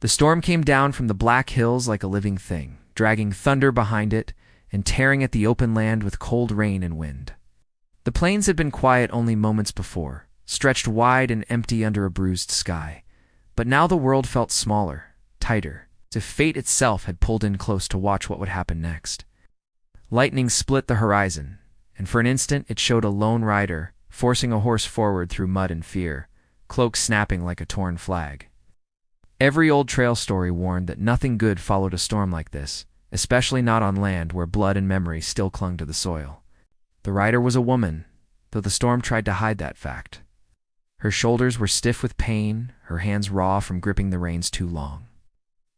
The storm came down from the black hills like a living thing, dragging thunder behind it and tearing at the open land with cold rain and wind. The plains had been quiet only moments before, stretched wide and empty under a bruised sky. But now the world felt smaller, tighter, as if fate itself had pulled in close to watch what would happen next. Lightning split the horizon, and for an instant it showed a lone rider forcing a horse forward through mud and fear, cloak snapping like a torn flag. Every old trail story warned that nothing good followed a storm like this, especially not on land where blood and memory still clung to the soil. The rider was a woman, though the storm tried to hide that fact. Her shoulders were stiff with pain, her hands raw from gripping the reins too long.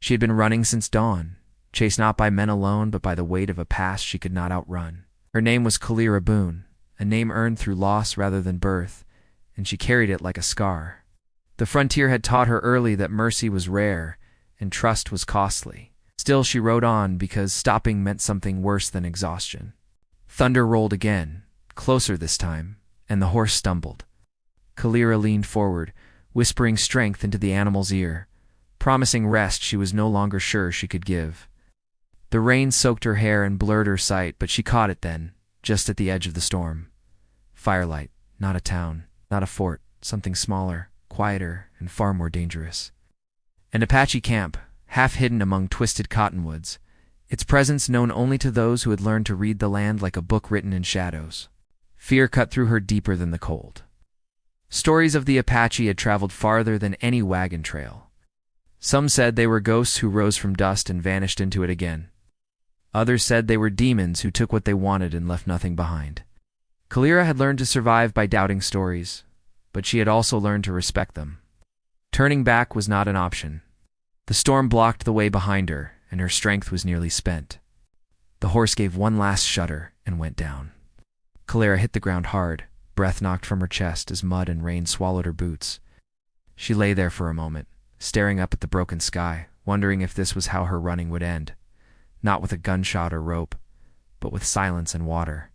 She had been running since dawn, chased not by men alone but by the weight of a past she could not outrun. Her name was Kalira Boone, a name earned through loss rather than birth, and she carried it like a scar. The frontier had taught her early that mercy was rare and trust was costly. Still she rode on because stopping meant something worse than exhaustion. Thunder rolled again, closer this time, and the horse stumbled. Kalira leaned forward, whispering strength into the animal's ear, promising rest she was no longer sure she could give. The rain soaked her hair and blurred her sight, but she caught it then, just at the edge of the storm. Firelight, not a town, not a fort, something smaller, quieter, and far more dangerous. An Apache camp, half hidden among twisted cottonwoods, its presence known only to those who had learned to read the land like a book written in shadows. Fear cut through her deeper than the cold. Stories of the Apache had traveled farther than any wagon trail. Some said they were ghosts who rose from dust and vanished into it again. Others said they were demons who took what they wanted and left nothing behind. Kalira had learned to survive by doubting stories, but she had also learned to respect them. Turning back was not an option. The storm blocked the way behind her, and her strength was nearly spent. The horse gave one last shudder and went down. Kalira hit the ground hard, breath knocked from her chest as mud and rain swallowed her boots. She lay there for a moment, staring up at the broken sky, wondering if this was how her running would end. Not with a gunshot or rope, but with silence and water.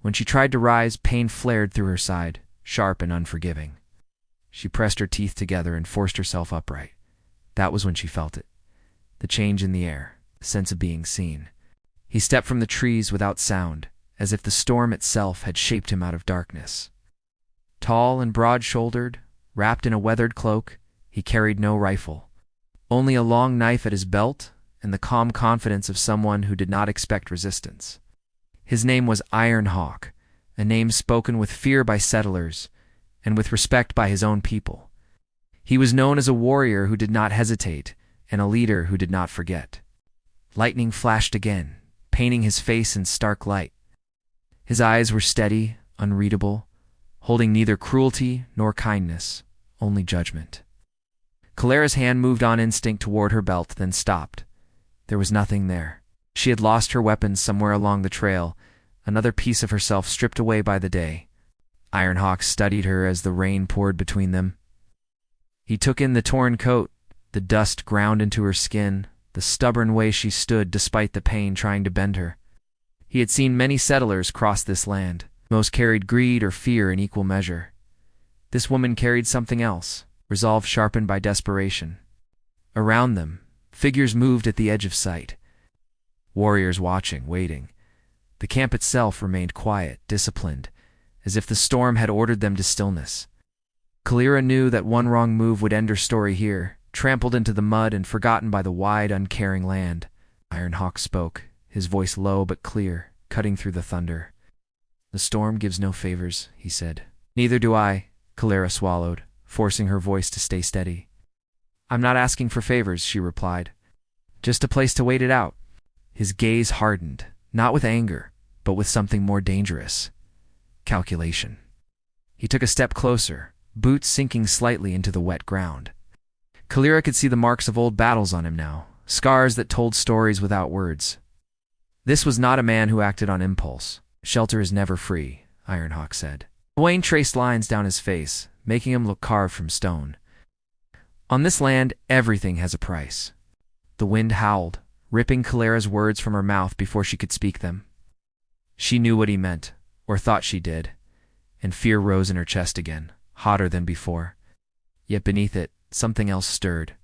When she tried to rise, pain flared through her side, sharp and unforgiving. She pressed her teeth together and forced herself upright. That was when she felt it. The change in the air, the sense of being seen. He stepped from the trees without sound, as if the storm itself had shaped him out of darkness. Tall and broad-shouldered, wrapped in a weathered cloak, he carried no rifle. Only a long knife at his belt and the calm confidence of someone who did not expect resistance. His name was Iron Hawk, a name spoken with fear by settlers and with respect by his own people. He was known as a warrior who did not hesitate and a leader who did not forget. Lightning flashed again, painting his face in stark light. His eyes were steady, unreadable, holding neither cruelty nor kindness, only judgment. Kalira's hand moved on instinct toward her belt, then stopped. There was nothing there. She had lost her weapons somewhere along the trail, another piece of herself stripped away by the day. Ironhawk studied her as the rain poured between them. He took in the torn coat, the dust ground into her skin, the stubborn way she stood despite the pain trying to bend her. He had seen many settlers cross this land. Most carried greed or fear in equal measure. This woman carried something else, resolve sharpened by desperation. Around them, figures moved at the edge of sight. Warriors watching, waiting. The camp itself remained quiet, disciplined, as if the storm had ordered them to stillness. Kalira knew that one wrong move would end her story here, trampled into the mud and forgotten by the wide, uncaring land. Ironhawk spoke, his voice low but clear, cutting through the thunder. "The storm gives no favors," he said. "Neither do I," Kalira swallowed, forcing her voice to stay steady. "I'm not asking for favors," she replied. "Just a place to wait it out." His gaze hardened, not with anger, but with something more dangerous. Calculation. He took a step closer, boots sinking slightly into the wet ground. Kalira could see the marks of old battles on him now, scars that told stories without words. This was not a man who acted on impulse. "Shelter is never free," Ironhawk said. Wayne traced lines down his face, making him look carved from stone. "On this land, everything has a price." The wind howled, ripping Kalira's words from her mouth before she could speak them. She knew what he meant, or thought she did, and fear rose in her chest again, hotter than before. Yet beneath it, something else stirred.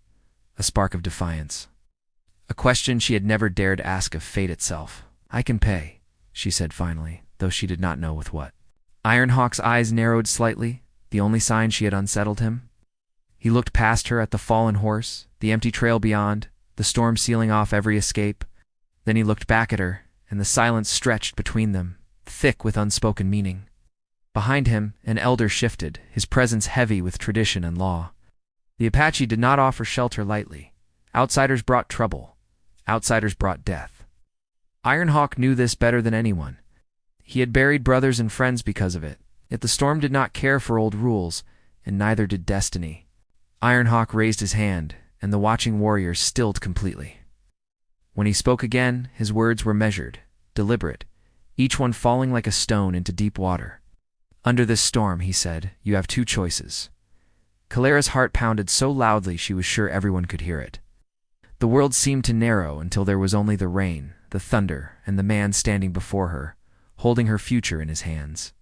a spark of defiance. A question she had never dared ask of fate itself. "I can pay," she said finally, though she did not know with what. Ironhawk's eyes narrowed slightly, the only sign she had unsettled him. He looked past her at the fallen horse, the empty trail beyond, the storm sealing off every escape. Then he looked back at her, and the silence stretched between them, thick with unspoken meaning. Behind him, an elder shifted, his presence heavy with tradition and law. The Apache did not offer shelter lightly. Outsiders brought trouble. Outsiders brought death. Ironhawk knew this better than anyone. He had buried brothers and friends because of it. Yet the storm did not care for old rules, and neither did destiny. Ironhawk raised his hand, and the watching warriors stilled completely. When he spoke again, his words were measured, deliberate, each one falling like a stone into deep water. "Under this storm," he said, "you have two choices." Kalera's heart pounded so loudly she was sure everyone could hear it. The world seemed to narrow until there was only the rain, the thunder, and the man standing before her, holding her future in his hands.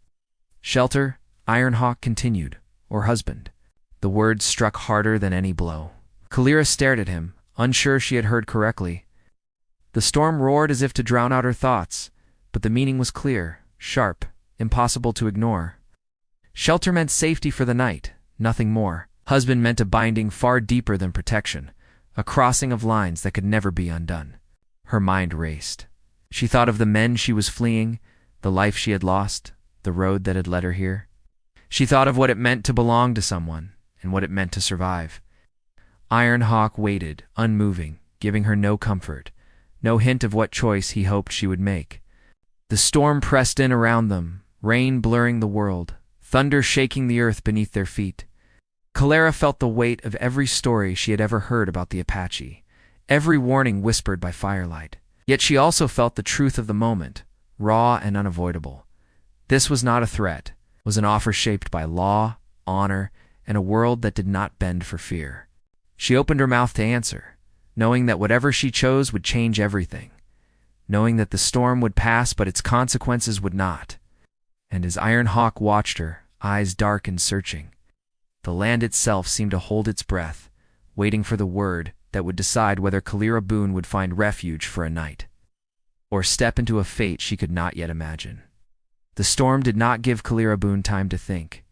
"Shelter," Ironhawk continued, "or husband." The words struck harder than any blow. Kalera stared at him, unsure she had heard correctly. The storm roared as if to drown out her thoughts, but the meaning was clear, sharp, impossible to ignore. Shelter meant safety for the night, nothing more. Husband meant a binding far deeper than protection, a crossing of lines that could never be undone. Her mind raced. She thought of the men she was fleeing, the life she had lost, the road that had led her here. She thought of what it meant to belong to someone, and what it meant to survive. Ironhawk waited, unmoving, giving her no comfort, no hint of what choice he hoped she would make. The storm pressed in around them, rain blurring the world, thunder shaking the earth beneath their feet. Kalera felt the weight of every story she had ever heard about the Apache, every warning whispered by firelight. Yet she also felt the truth of the moment, raw and unavoidable. This was not a threat, it was an offer shaped by law, honor, and a world that did not bend for fear. She opened her mouth to answer, knowing that whatever she chose would change everything, knowing that the storm would pass but its consequences would not. And as Ironhawk watched her, eyes dark and searching, the land itself seemed to hold its breath, waiting for the word that would decide whether Kalera Boone would find refuge for a night, or step into a fate she could not yet imagine. The storm did not give Kalera Boone time to think.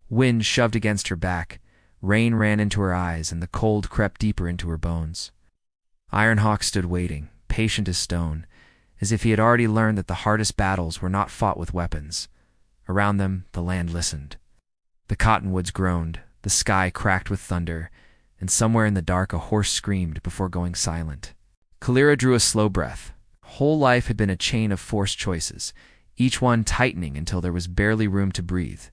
Wind shoved against her back, rain ran into her eyes, and the cold crept deeper into her bones. Ironhawk stood waiting, patient as stone, as if he had already learned that the hardest battles were not fought with weapons. Around them, the land listened. The cottonwoods groaned, the sky cracked with thunder, and somewhere in the dark a horse screamed before going silent. Kalera drew a slow breath. Whole life had been a chain of forced choices, each one tightening until there was barely room to breathe.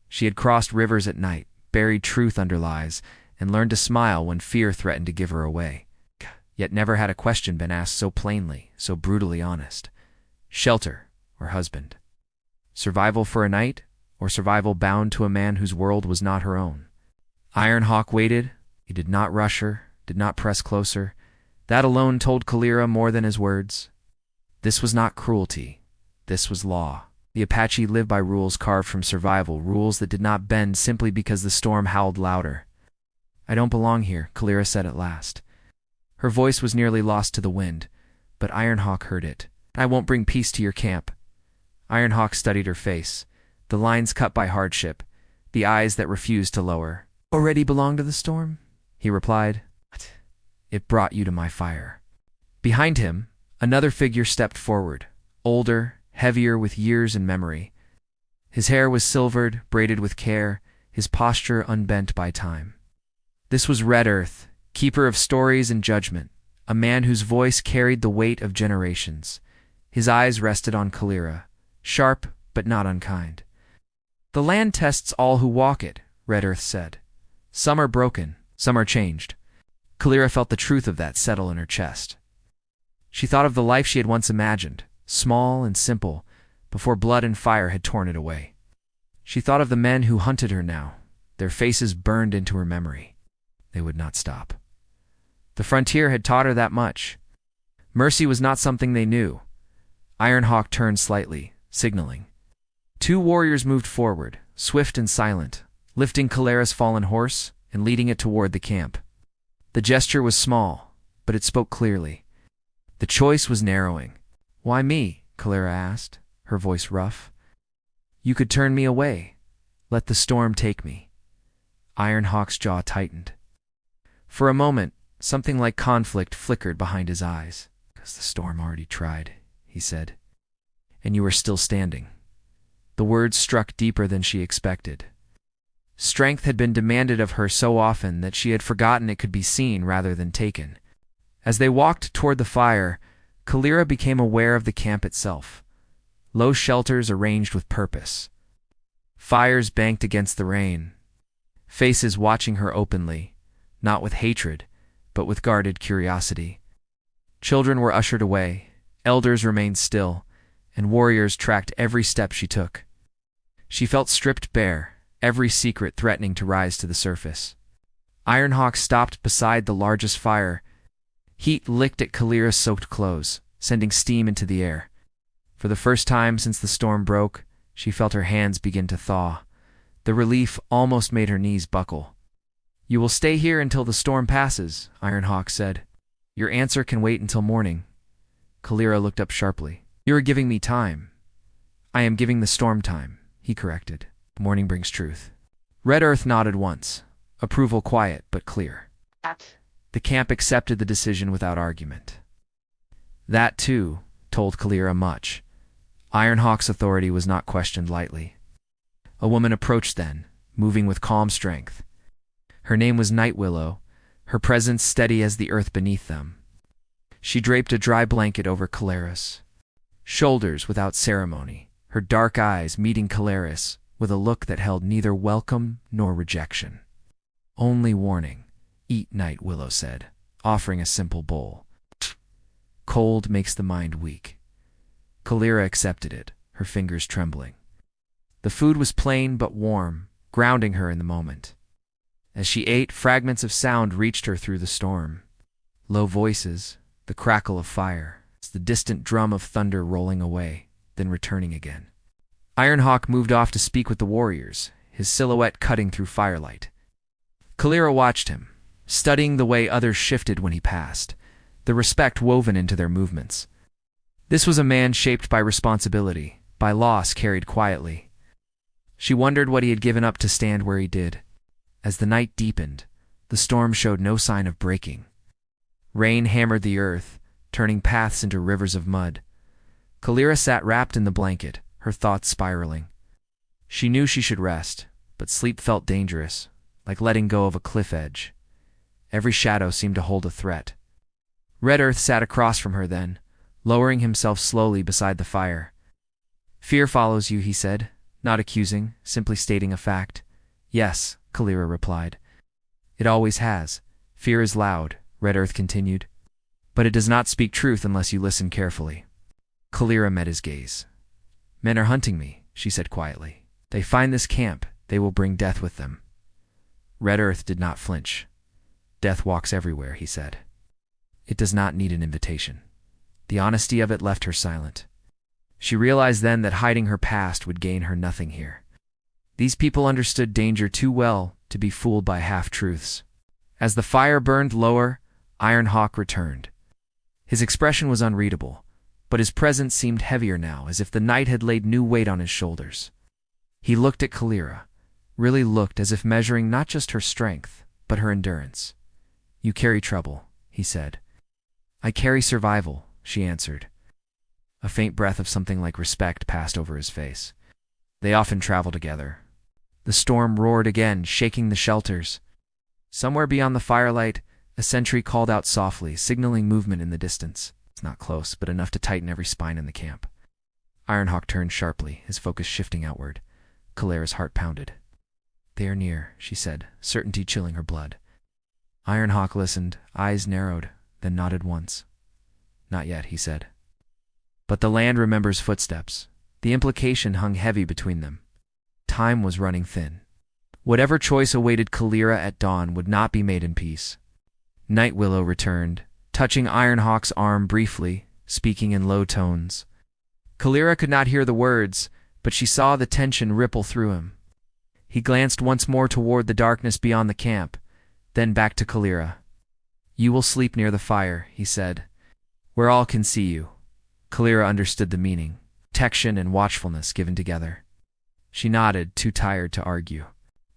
She had crossed rivers at night, buried truth under lies, and learned to smile when fear threatened to give her away. Yet never had a question been asked so plainly, so brutally honest. Shelter or husband? Survival for a night, or survival bound to a man whose world was not her own? Ironhawk waited. He did not rush her, did not press closer. That alone told Kalera more than his words. This was not cruelty. This was law. The Apache lived by rules carved from survival, rules that did not bend simply because the storm howled louder. "I don't belong here," Kalera said at last. Her voice was nearly lost to the wind, but Ironhawk heard it. "I won't bring peace to your camp." Ironhawk studied her face, the lines cut by hardship, the eyes that refused to lower. "Already belong to the storm?" he replied. "It brought you to my fire." Behind him, another figure stepped forward, older, heavier with years and memory. His hair was silvered, braided with care, his posture unbent by time. This was Red Earth, keeper of stories and judgment, a man whose voice carried the weight of generations. His eyes rested on Kalera, sharp but not unkind. "The land tests all who walk it," Red Earth said. "Some are broken, some are changed." Kalera felt the truth of that settle in her chest. She thought of the life she had once imagined, small and simple, before blood and fire had torn it away. She thought of the men who hunted her now, their faces burned into her memory. They would not stop. The frontier had taught her that much. Mercy was not something they knew. Ironhawk turned slightly, signaling. Two warriors moved forward, swift and silent, lifting Kalera's fallen horse and leading it toward the camp. The gesture was small, but it spoke clearly. The choice was narrowing. "Why me?" Calera asked, her voice rough. "You could turn me away. Let the storm take me." Ironhawk's jaw tightened. For a moment, something like conflict flickered behind his eyes. "'Cause the storm already tried," he said. "And you are still standing." The words struck deeper than she expected. Strength had been demanded of her so often that she had forgotten it could be seen rather than taken. As they walked toward the fire, Calera became aware of the camp itself. Low shelters arranged with purpose. Fires banked against the rain. Faces watching her openly, not with hatred, but with guarded curiosity. Children were ushered away, elders remained still, and warriors tracked every step she took. She felt stripped bare, every secret threatening to rise to the surface. Ironhawk stopped beside the largest fire. Heat licked at Calera's soaked clothes, sending steam into the air. For the first time since the storm broke, she felt her hands begin to thaw. The relief almost made her knees buckle. "You will stay here until the storm passes," Ironhawk said. "Your answer can wait until morning." Calera looked up sharply. "You are giving me time." "I am giving the storm time," he corrected. "Morning brings truth." Red Earth nodded once, approval quiet but clear. The camp accepted the decision without argument. That, too, told Calera much. Ironhawk's authority was not questioned lightly. A woman approached then, moving with calm strength. Her name was Night Willow, her presence steady as the earth beneath them. She draped a dry blanket over Calera's shoulders without ceremony, her dark eyes meeting Calera's with a look that held neither welcome nor rejection. "Only warning," "Eat," Night Willow said, offering a simple bowl. "Cold makes the mind weak." Calera accepted it, her fingers trembling. The food was plain but warm, grounding her in the moment. As she ate, fragments of sound reached her through the storm. Low voices, the crackle of fire, the distant drum of thunder rolling away, then returning again. Ironhawk moved off to speak with the warriors, his silhouette cutting through firelight. Calera watched him, studying the way others shifted when he passed, the respect woven into their movements. This was a man shaped by responsibility, by loss carried quietly. She wondered what he had given up to stand where he did. As the night deepened, the storm showed no sign of breaking. Rain hammered the earth, turning paths into rivers of mud. Calera sat wrapped in the blanket, her thoughts spiraling. She knew she should rest, but sleep felt dangerous, like letting go of a cliff edge. Every shadow seemed to hold a threat. Red Earth sat across from her then, lowering himself slowly beside the fire. "Fear follows you," he said, not accusing, simply stating a fact. "Yes," Calera replied. "It always has. Fear is loud," Red Earth continued. "But it does not speak truth unless you listen carefully." Calera met his gaze. "Men are hunting me," she said quietly. "They find this camp, they will bring death with them." Red Earth did not flinch. "Death walks everywhere," he said. "It does not need an invitation." The honesty of it left her silent. She realized then that hiding her past would gain her nothing here. These people understood danger too well to be fooled by half-truths. As the fire burned lower, Ironhawk returned. His expression was unreadable, but his presence seemed heavier now, as if the night had laid new weight on his shoulders. He looked at Calera, really looked as if measuring not just her strength, but her endurance. "You carry trouble," he said. "I carry survival," she answered. A faint breath of something like respect passed over his face. They often travel together. The storm roared again, shaking the shelters. Somewhere beyond the firelight, a sentry called out softly, signaling movement in the distance. It's not close, but enough to tighten every spine in the camp. Ironhawk turned sharply, his focus shifting outward. Calera's heart pounded. "They are near," she said, certainty chilling her blood. Ironhawk listened, eyes narrowed, then nodded once. "Not yet," he said. But the land remembers footsteps. The implication hung heavy between them. Time was running thin. Whatever choice awaited Calera at dawn would not be made in peace. Night Willow returned, touching Ironhawk's arm briefly, speaking in low tones. Calera could not hear the words, but she saw the tension ripple through him. He glanced once more toward the darkness beyond the camp, then back to Calera. You will sleep near the fire, he said, where all can see you. Kalira understood the meaning, protection and watchfulness given together. She nodded, too tired to argue.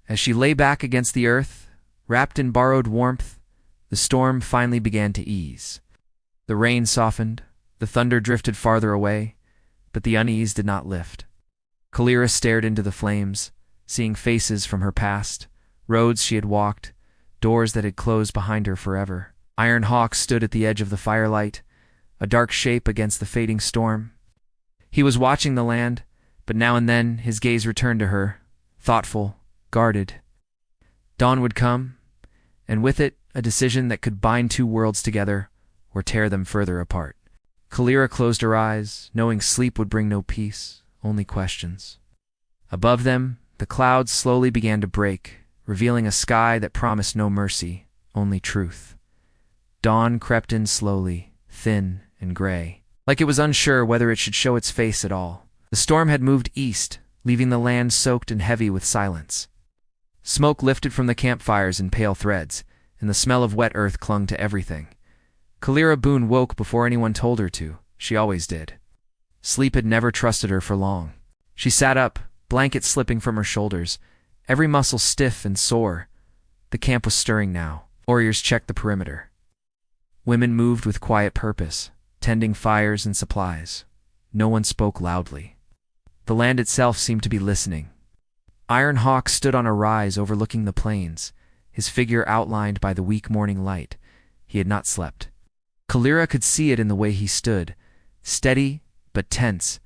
As she lay back against the earth, wrapped in borrowed warmth, the storm finally began to ease. The rain softened, the thunder drifted farther away, but the unease did not lift. Kalira stared into the flames, seeing faces from her past, roads she had walked, doors that had closed behind her forever. Iron Hawk stood at the edge of the firelight, a dark shape against the fading storm. He was watching the land, but now and then his gaze returned to her, thoughtful, guarded. Dawn would come, and with it a decision that could bind two worlds together or tear them further apart. Kalira closed her eyes, knowing sleep would bring no peace, only questions. Above them, the clouds slowly began to break, revealing a sky that promised no mercy, only truth. Dawn crept in slowly, thin and gray, like it was unsure whether it should show its face at all. The storm had moved east, leaving the land soaked and heavy with silence. Smoke lifted from the campfires in pale threads, and the smell of wet earth clung to everything. Kalira Boone woke before anyone told her to. She always did. Sleep had never trusted her for long. She sat up, blanket slipping from her shoulders, every muscle stiff and sore. The camp was stirring now. Warriors checked the perimeter. Women moved with quiet purpose, tending fires and supplies. No one spoke loudly. The land itself seemed to be listening. Iron Hawk stood on a rise overlooking the plains, his figure outlined by the weak morning light. He had not slept. Kalira could see it in the way he stood, steady but tense,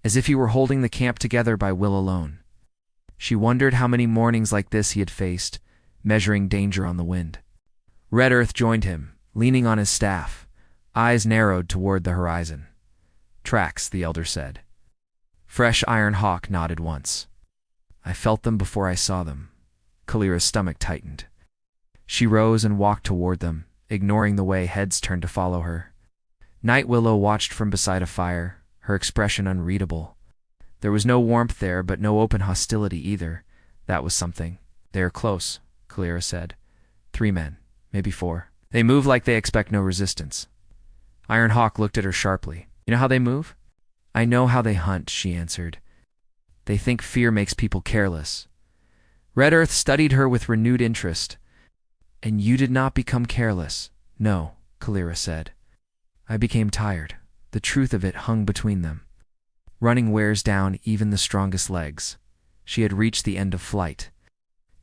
as if he were holding the camp together by will alone. She wondered how many mornings like this he had faced, measuring danger on the wind. Red Earth joined him, leaning on his staff, eyes narrowed toward the horizon. Tracks, the elder said. Fresh Iron Hawk nodded once. I felt them before I saw them. Kalira's stomach tightened. She rose and walked toward them, ignoring the way heads turned to follow her. Night Willow watched from beside a fire, her expression unreadable. There was no warmth there, but no open hostility either. That was something. They are close, Kalira said. 3 men, maybe 4. They move like they expect no resistance. Iron Hawk looked at her sharply. You know how they move? I know how they hunt, she answered. They think fear makes people careless. Red Earth studied her with renewed interest. And you did not become careless. No, Kalira said. I became tired. The truth of it hung between them. Running wears down even the strongest legs. She had reached the end of flight.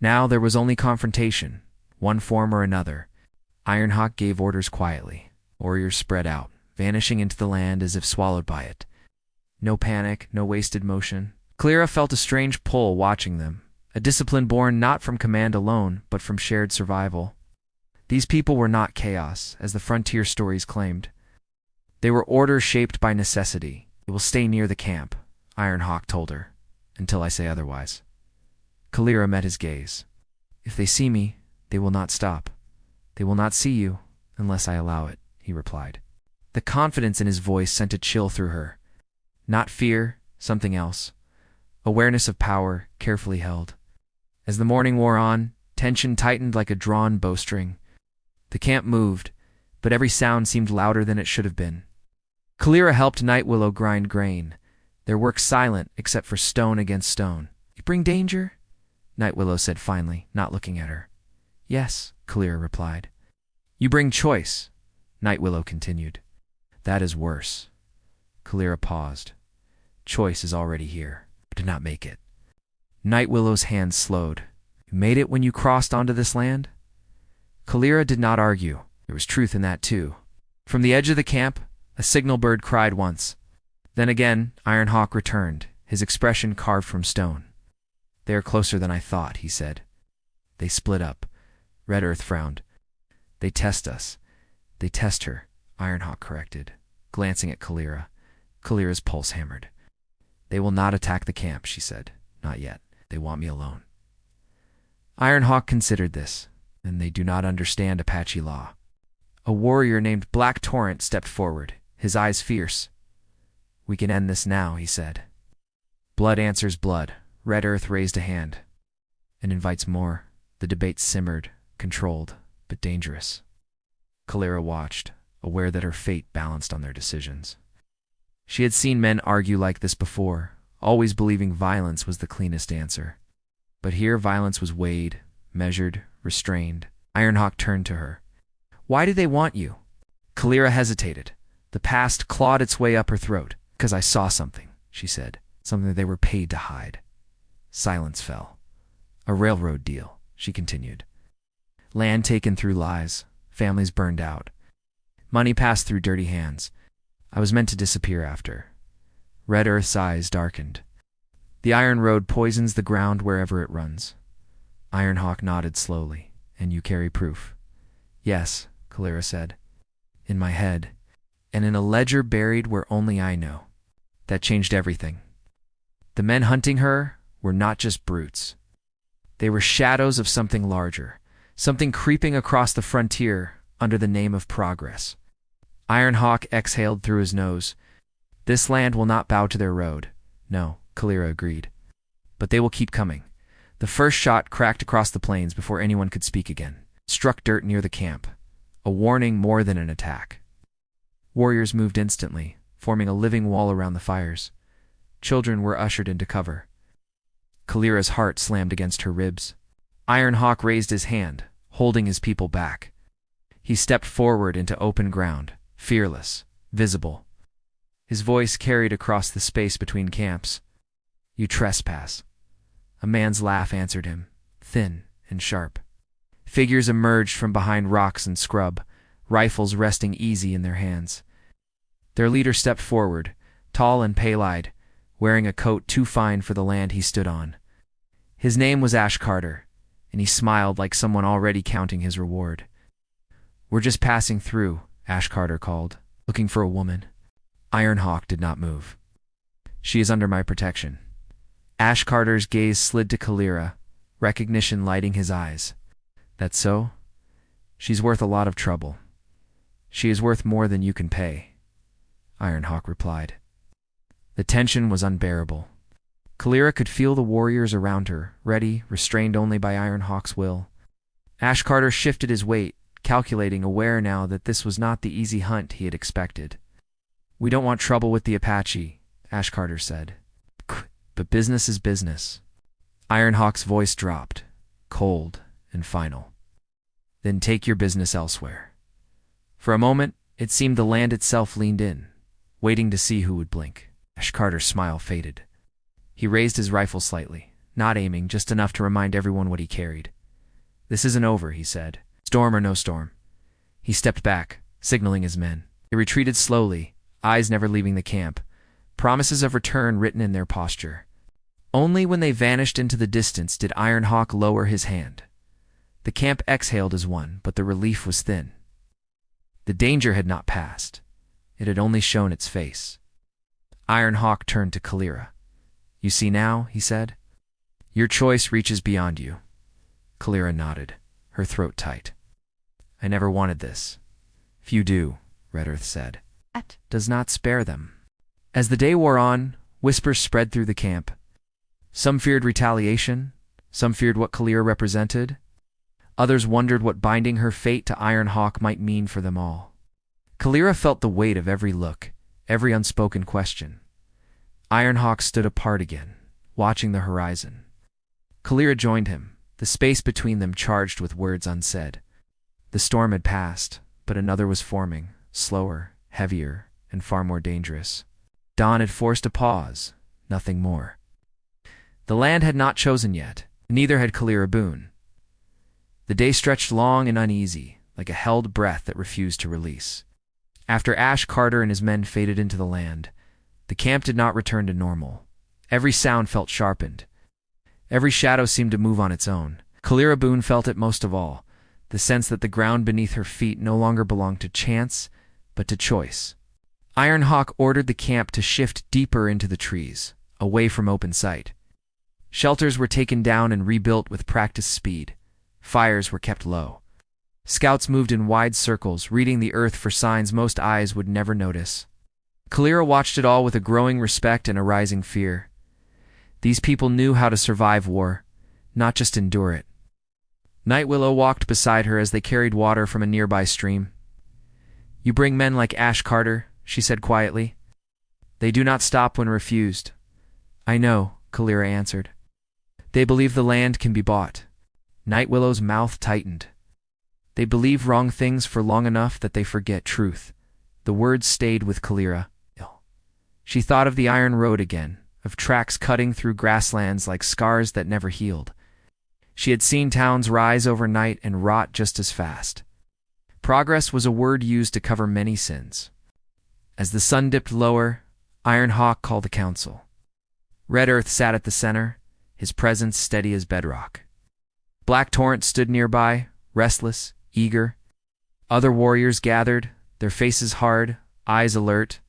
Now there was only confrontation, one form or another. Ironhawk gave orders quietly. Warriors spread out, vanishing into the land as if swallowed by it. No panic, no wasted motion. Kalira felt a strange pull watching them, a discipline born not from command alone, but from shared survival. These people were not chaos, as the frontier stories claimed. They were order shaped by necessity. They will stay near the camp, Ironhawk told her, until I say otherwise. Kalira met his gaze. If they see me, they will not stop. They will not see you, unless I allow it, he replied. The confidence in his voice sent a chill through her. Not fear, something else. Awareness of power, carefully held. As the morning wore on, tension tightened like a drawn bowstring. The camp moved, but every sound seemed louder than it should have been. Kalira helped Night Willow grind grain, their work silent except for stone against stone. You bring danger? Night Willow said finally, not looking at her. Yes, Kalira replied. You bring choice, Night Willow continued. That is worse. Kalira paused. Choice is already here. I did not make it. Night Willow's hands slowed. You made it when you crossed onto this land? Kalira did not argue. There was truth in that too. From the edge of the camp, a signal bird cried once. Then again, Ironhawk returned, his expression carved from stone. They are closer than I thought, he said. They split up. Red Earth frowned. They test us. They test her, Ironhawk corrected, glancing at Kalira. Kalira's pulse hammered. They will not attack the camp, she said. Not yet. They want me alone. Ironhawk considered this, and they do not understand Apache law. A warrior named Black Torrent stepped forward, his eyes fierce. We can end this now, he said. Blood answers blood. Red Earth raised a hand. And invites more. The debate simmered, controlled, but dangerous. Kalira watched, aware that her fate balanced on their decisions. She had seen men argue like this before, always believing violence was the cleanest answer. But here violence was weighed, measured, restrained. Ironhawk turned to her. "Why do they want you?" Kalira hesitated. The past clawed its way up her throat. "Because I saw something," she said. "Something they were paid to hide." Silence fell. "A railroad deal," she continued. "Land taken through lies. Families burned out. Money passed through dirty hands. I was meant to disappear after." Red Earth's eyes darkened. "The Iron Road poisons the ground wherever it runs." Ironhawk nodded slowly. "And you carry proof?" "Yes," Kalira said. "In my head, and in a ledger buried where only I know." That changed everything. The men hunting her were not just brutes. They were shadows of something larger, something creeping across the frontier under the name of progress. Ironhawk exhaled through his nose. "This land will not bow to their road." "No," Kalira agreed. "But they will keep coming." The first shot cracked across the plains before anyone could speak again. It struck dirt near the camp, a warning more than an attack. Warriors moved instantly, forming a living wall around the fires. Children were ushered into cover. Kalira's heart slammed against her ribs. Ironhawk raised his hand, holding his people back. He stepped forward into open ground, fearless, visible. His voice carried across the space between camps. "You trespass." A man's laugh answered him, thin and sharp. Figures emerged from behind rocks and scrub, rifles resting easy in their hands. Their leader stepped forward, tall and pale-eyed, wearing a coat too fine for the land he stood on. His name was Ash Carter, and he smiled like someone already counting his reward. "We're just passing through," Ash Carter called, "looking for a woman." Ironhawk did not move. "She is under my protection." Ash Carter's gaze slid to Kalira, recognition lighting his eyes. "That's so? She's worth a lot of trouble." "She is worth more than you can pay," Ironhawk replied. The tension was unbearable. Kalira could feel the warriors around her, ready, restrained only by Ironhawk's will. Ash Carter shifted his weight, calculating, aware now that this was not the easy hunt he had expected. "We don't want trouble with the Apache," Ash Carter said. "But business is business." Ironhawk's voice dropped, cold and final. "Then take your business elsewhere." For a moment, it seemed the land itself leaned in, waiting to see who would blink. Ash Carter's smile faded. He raised his rifle slightly, not aiming, just enough to remind everyone what he carried. "This isn't over," he said. "Storm or no storm." He stepped back, signaling his men. They retreated slowly, eyes never leaving the camp, promises of return written in their posture. Only when they vanished into the distance did Ironhawk lower his hand. The camp exhaled as one, but the relief was thin. The danger had not passed. It had only shown its face. Ironhawk turned to Kalira. "You see now," he said. "Your choice reaches beyond you." Kalira nodded, her throat tight. "I never wanted this." "Few do," Red Earth said. "It does not spare them." As the day wore on, whispers spread through the camp. Some feared retaliation, some feared what Kalira represented. Others wondered what binding her fate to Ironhawk might mean for them all. Kalira felt the weight of every look, every unspoken question. Ironhawk stood apart again, watching the horizon. Kalira joined him, the space between them charged with words unsaid. The storm had passed, but another was forming, slower, heavier, and far more dangerous. Dawn had forced a pause, nothing more. The land had not chosen yet, neither had Kalira Boone. The day stretched long and uneasy, like a held breath that refused to release. After Ash Carter and his men faded into the land, the camp did not return to normal. Every sound felt sharpened. Every shadow seemed to move on its own. Kalira Boone felt it most of all, the sense that the ground beneath her feet no longer belonged to chance, but to choice. Ironhawk ordered the camp to shift deeper into the trees, away from open sight. Shelters were taken down and rebuilt with practiced speed. Fires were kept low. Scouts moved in wide circles, reading the earth for signs most eyes would never notice. Kalira watched it all with a growing respect and a rising fear. These people knew how to survive war, not just endure it. Night Willow walked beside her as they carried water from a nearby stream. You bring men like Ash Carter, she said quietly. They do not stop when refused. I know, Kalira answered. They believe the land can be bought. Night Willow's mouth tightened. They believe wrong things for long enough that they forget truth. The words stayed with Kalira. She thought of the iron road again, of tracks cutting through grasslands like scars that never healed. She had seen towns rise overnight and rot just as fast. Progress was a word used to cover many sins. As the sun dipped lower, Iron Hawk called a council. Red Earth sat at the center, his presence steady as bedrock. Black Torrent stood nearby, restless, eager. Other warriors gathered, their faces hard, eyes alert.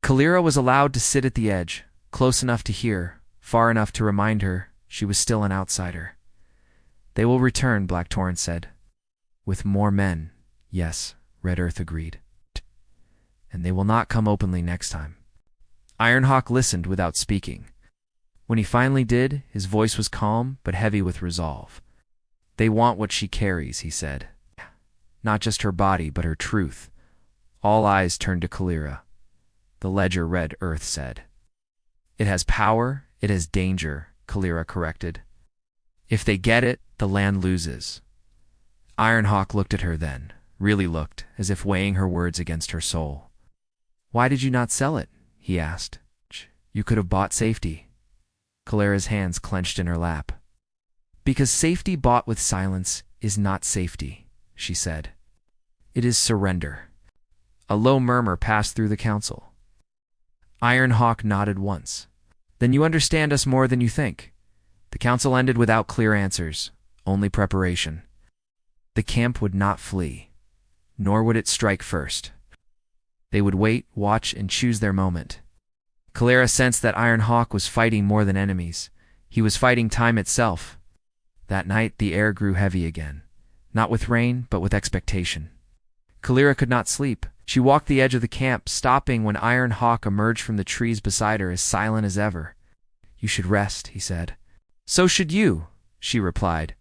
Kalira was allowed to sit at the edge, close enough to hear, far enough to remind her she was still an outsider. They will return, Black Torrent said. With more men, yes, Red Earth agreed. And they will not come openly next time. Ironhawk listened without speaking. When he finally did, his voice was calm but heavy with resolve. They want what she carries, he said. Not just her body, but her truth. All eyes turned to Kalira. The ledger Red Earth said. It has power, it has danger, Kalira corrected. If they get it, the land loses. Ironhawk looked at her then, really looked, as if weighing her words against her soul. Why did you not sell it? He asked. You could have bought safety. Kalira's hands clenched in her lap. Because safety bought with silence is not safety, she said. It is surrender. A low murmur passed through the council. Ironhawk nodded once. Then you understand us more than you think. The council ended without clear answers, only preparation. The camp would not flee, nor would it strike first. They would wait, watch, and choose their moment. Kalira sensed that Ironhawk was fighting more than enemies. He was fighting time itself. That night the air grew heavy again, not with rain, but with expectation. Kalira could not sleep. She walked the edge of the camp, stopping when Ironhawk emerged from the trees beside her as silent as ever. You should rest, he said. So should you, she replied.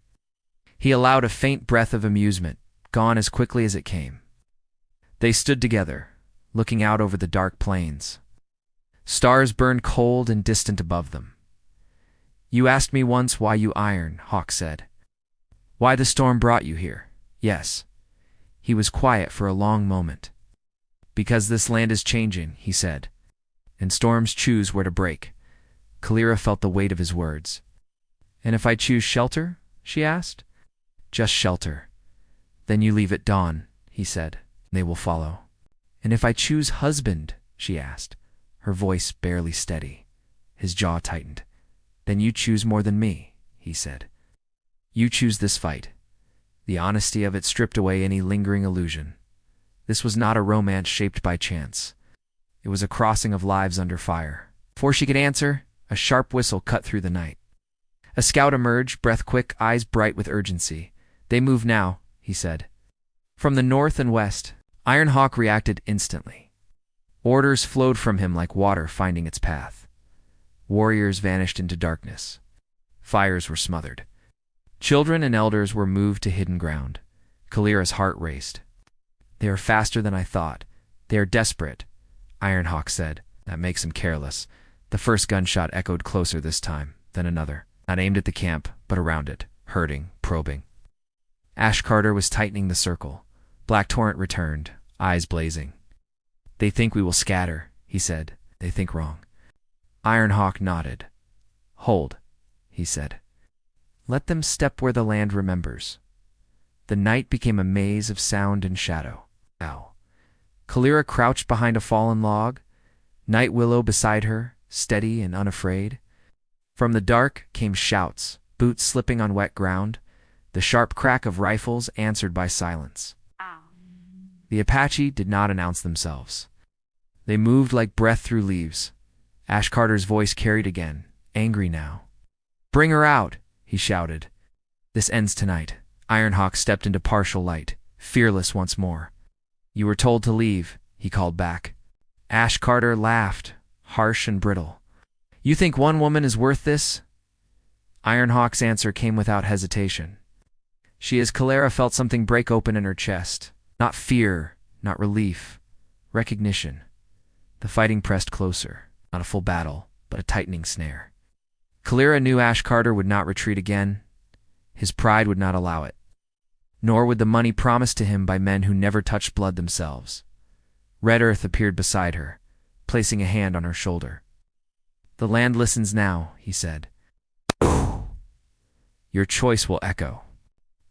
He allowed a faint breath of amusement, gone as quickly as it came. They stood together, looking out over the dark plains. Stars burned cold and distant above them. You asked me once why you iron, Hawk said. Why the storm brought you here. Yes. He was quiet for a long moment. Because this land is changing, he said, and storms choose where to break. Kalira felt the weight of his words. And if I choose shelter? She asked. Just shelter. Then you leave at dawn, he said. They will follow. And if I choose husband? She asked, her voice barely steady. His jaw tightened. Then you choose more than me, he said. You choose this fight. The honesty of it stripped away any lingering illusion. This was not a romance shaped by chance. It was a crossing of lives under fire. Before she could answer, a sharp whistle cut through the night. A scout emerged, breath quick, eyes bright with urgency. They move now, he said. From the north and west, Ironhawk reacted instantly. Orders flowed from him like water finding its path. Warriors vanished into darkness. Fires were smothered. Children and elders were moved to hidden ground. Kalira's heart raced. They are faster than I thought. They are desperate, Ironhawk said. That makes him careless. The first gunshot echoed closer this time, then another. Not aimed at the camp, but around it, hurting, probing. Ash Carter was tightening the circle. Black Torrent returned, eyes blazing. They think we will scatter, he said. They think wrong. Ironhawk nodded. Hold, he said. Let them step where the land remembers. The night became a maze of sound and shadow. Ow. Kalira crouched behind a fallen log, Night Willow beside her, steady and unafraid. From the dark came shouts, boots slipping on wet ground, the sharp crack of rifles answered by silence. Ow. The Apache did not announce themselves. They moved like breath through leaves. Ash Carter's voice carried again, angry now. Bring her out, he shouted. This ends tonight. Ironhawk stepped into partial light, fearless once more. You were told to leave, he called back. Ash Carter laughed, harsh and brittle. You think one woman is worth this? Ironhawk's answer came without hesitation. She, as Kalira felt something break open in her chest. Not fear, not relief, recognition. The fighting pressed closer, not a full battle, but a tightening snare. Kalira knew Ash Carter would not retreat again. His pride would not allow it. Nor would the money promised to him by men who never touched blood themselves. Red Earth appeared beside her, placing a hand on her shoulder. "The land listens now," he said. "Your choice will echo."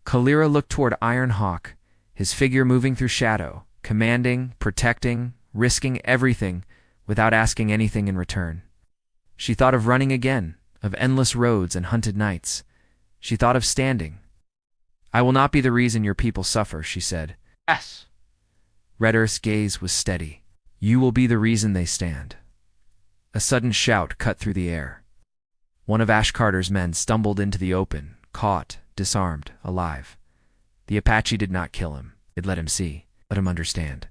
Kalira looked toward Iron Hawk, his figure moving through shadow, commanding, protecting, risking everything without asking anything in return. She thought of running again, of endless roads and hunted nights. She thought of standing. "I will not be the reason your people suffer," she said. Yes. Red Earth's gaze was steady. "You will be the reason they stand." A sudden shout cut through the air. One of Ash Carter's men stumbled into the open, caught, disarmed, alive. The Apache did not kill him. It let him see, let him understand.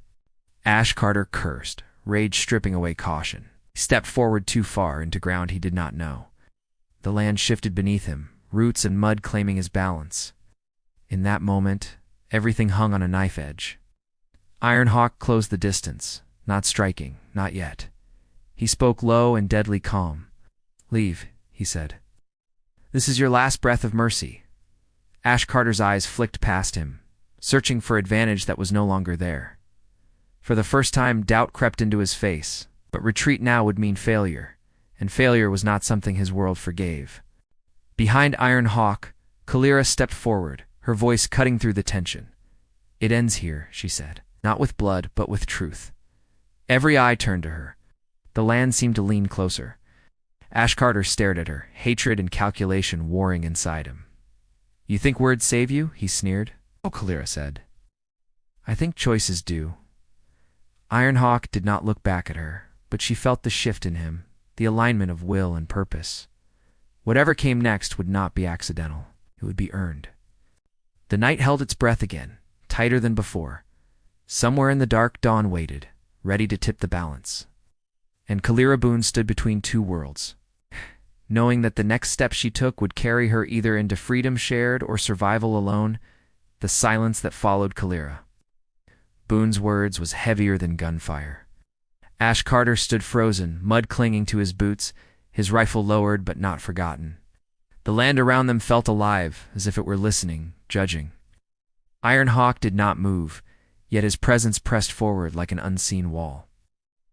Ash Carter cursed, rage stripping away caution. He stepped forward too far into ground he did not know. The land shifted beneath him, roots and mud claiming his balance. In that moment, everything hung on a knife edge. Iron Hawk closed the distance, not striking, not yet. He spoke low and deadly calm. "Leave," he said. "This is your last breath of mercy." Ash Carter's eyes flicked past him, searching for advantage that was no longer there. For the first time, doubt crept into his face, but retreat now would mean failure, and failure was not something his world forgave. Behind Iron Hawk, Kalira stepped forward, her voice cutting through the tension. "It ends here," she said, "not with blood, but with truth." Every eye turned to her. The land seemed to lean closer. Ash Carter stared at her, hatred and calculation warring inside him. "You think words save you?" he sneered. "Oh," Kalira said. "I think choices do." Iron Hawk did not look back at her, but she felt the shift in him, the alignment of will and purpose. Whatever came next would not be accidental. It would be earned. The night held its breath again, tighter than before. Somewhere in the dark, dawn waited, ready to tip the balance. And Kalira Boone stood between two worlds, knowing that the next step she took would carry her either into freedom shared or survival alone. The silence that followed Kalira. Boone's words was heavier than gunfire. Ash Carter stood frozen, mud clinging to his boots, his rifle lowered but not forgotten. The land around them felt alive, as if it were listening, judging. Iron Hawk did not move, yet his presence pressed forward like an unseen wall.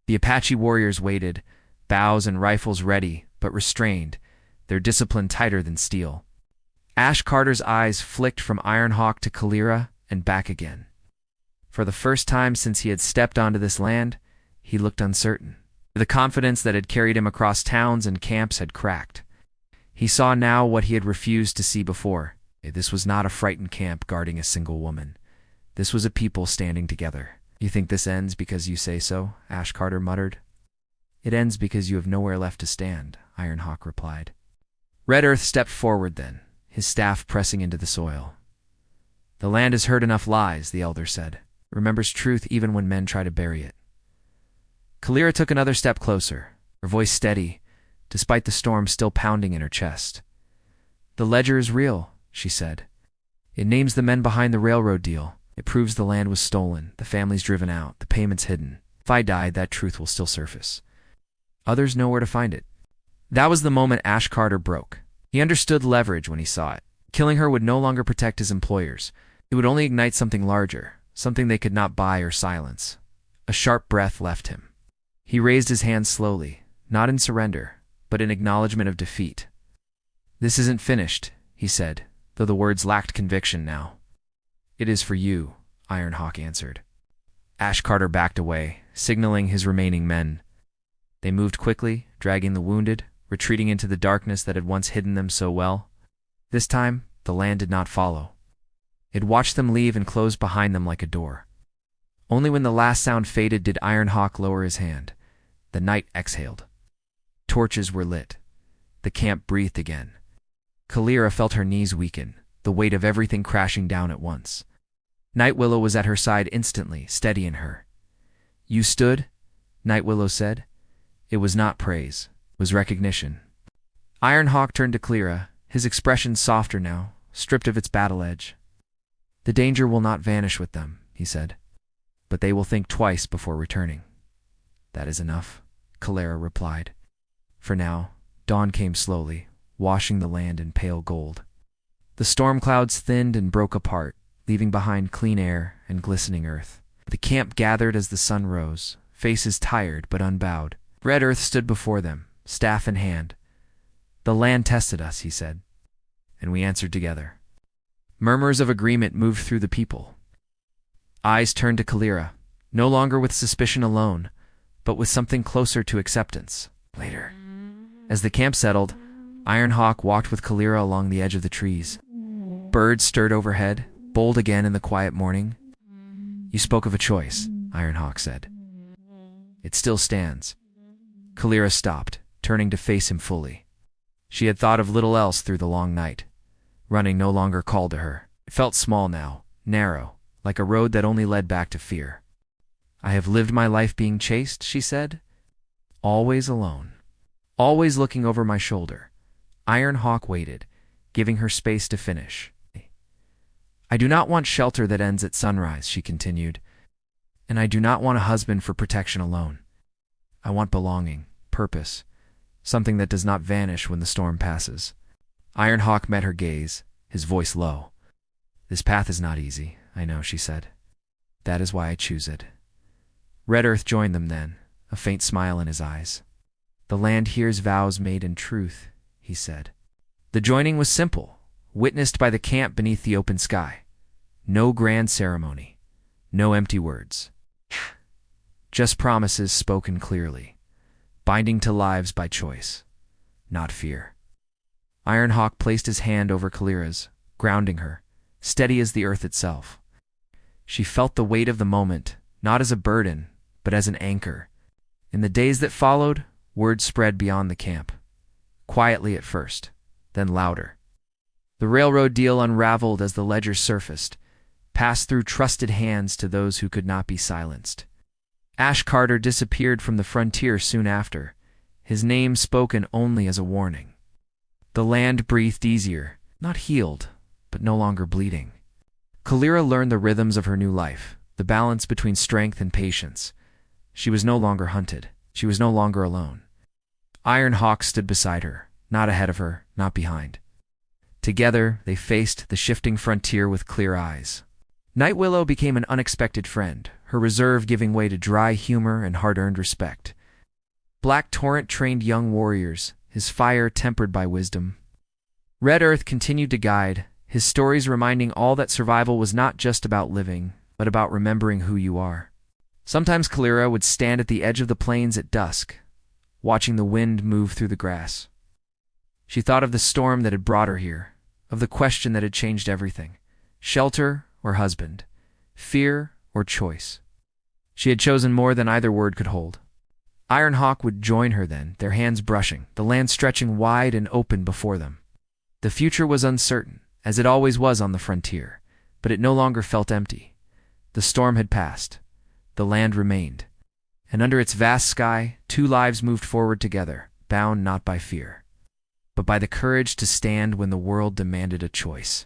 The Apache warriors waited, bows and rifles ready, but restrained, their discipline tighter than steel. Ash Carter's eyes flicked from Iron Hawk to Kalira and back again. For the first time since he had stepped onto this land, he looked uncertain. The confidence that had carried him across towns and camps had cracked. He saw now what he had refused to see before. This was not a frightened camp guarding a single woman. This was a people standing together. "You think this ends because you say so?" Ash Carter muttered. "It ends because you have nowhere left to stand," Iron Hawk replied. Red Earth stepped forward then, his staff pressing into the soil. "The land has heard enough lies," the elder said. "It remembers truth even when men try to bury it." Kalira took another step closer, her voice steady, despite the storm still pounding in her chest. "The ledger is real," she said. "It names the men behind the railroad deal. It proves the land was stolen, the families driven out, the payments hidden. If I die, that truth will still surface. Others know where to find it." That was the moment Ash Carter broke. He understood leverage when he saw it. Killing her would no longer protect his employers. It would only ignite something larger, something they could not buy or silence. A sharp breath left him. He raised his hand slowly, not in surrender, but in acknowledgement of defeat. "This isn't finished," he said, though the words lacked conviction now. "It is for you," Iron Hawk answered. Ash Carter backed away, signaling his remaining men. They moved quickly, dragging the wounded, retreating into the darkness that had once hidden them so well. This time, the land did not follow. It watched them leave and closed behind them like a door. Only when the last sound faded did Iron Hawk lower his hand. The night exhaled. Torches were lit. The camp breathed again. Kalira felt her knees weaken, the weight of everything crashing down at once. Night Willow was at her side instantly, steadying her. "You stood?" Night Willow said. It was not praise, it was recognition. Iron Hawk turned to Kalira, his expression softer now, stripped of its battle edge. "The danger will not vanish with them," he said. but they will think twice before returning." "That is enough," Calera replied. For now, dawn came slowly, washing the land in pale gold. The storm clouds thinned and broke apart, leaving behind clean air and glistening earth. The camp gathered as the sun rose, faces tired but unbowed. Red Earth stood before them, staff in hand. "The land tested us," he said, "and we answered together." Murmurs of agreement moved through the people. Eyes turned to Calera, no longer with suspicion alone, but with something closer to acceptance. Later, as the camp settled, Ironhawk walked with Calera along the edge of the trees. Birds stirred overhead, bold again in the quiet morning. "You spoke of a choice," Ironhawk said. "It still stands." Calera stopped, turning to face him fully. She had thought of little else through the long night. Running no longer called to her. It felt small now, narrow, like a road that only led back to fear. "I have lived my life being chased," she said. "Always alone. Always looking over my shoulder." Ironhawk waited, giving her space to finish. "I do not want shelter that ends at sunrise," she continued. "And I do not want a husband for protection alone. I want belonging, purpose, something that does not vanish when the storm passes." Ironhawk met her gaze, his voice low. "This path is not easy, I know," she said. "That is why I choose it." Red Earth joined them then, a faint smile in his eyes. "The land hears vows made in truth," he said. The joining was simple, witnessed by the camp beneath the open sky. No grand ceremony, no empty words. Just promises spoken clearly, binding to lives by choice, not fear. Ironhawk placed his hand over Calera's, grounding her, steady as the earth itself. She felt the weight of the moment, not as a burden, but as an anchor. In the days that followed, word spread beyond the camp. Quietly at first, then louder. The railroad deal unraveled as the ledger surfaced, passed through trusted hands to those who could not be silenced. Ash Carter disappeared from the frontier soon after, his name spoken only as a warning. The land breathed easier, not healed, but no longer bleeding. Calera learned the rhythms of her new life, the balance between strength and patience. She was no longer hunted. She was no longer alone. Ironhawk stood beside her, not ahead of her, not behind. Together, they faced the shifting frontier with clear eyes. Night Willow became an unexpected friend, her reserve giving way to dry humor and hard-earned respect. Black Torrent trained young warriors, his fire tempered by wisdom. Red Earth continued to guide, his stories reminding all that survival was not just about living, but about remembering who you are. Sometimes Calera would stand at the edge of the plains at dusk, watching the wind move through the grass. She thought of the storm that had brought her here, of the question that had changed everything: shelter or husband, fear or choice. She had chosen more than either word could hold. Ironhawk would join her then, their hands brushing, the land stretching wide and open before them. The future was uncertain, as it always was on the frontier, but it no longer felt empty. The storm had passed. The land remained. And under its vast sky, two lives moved forward together, bound not by fear, but by the courage to stand when the world demanded a choice.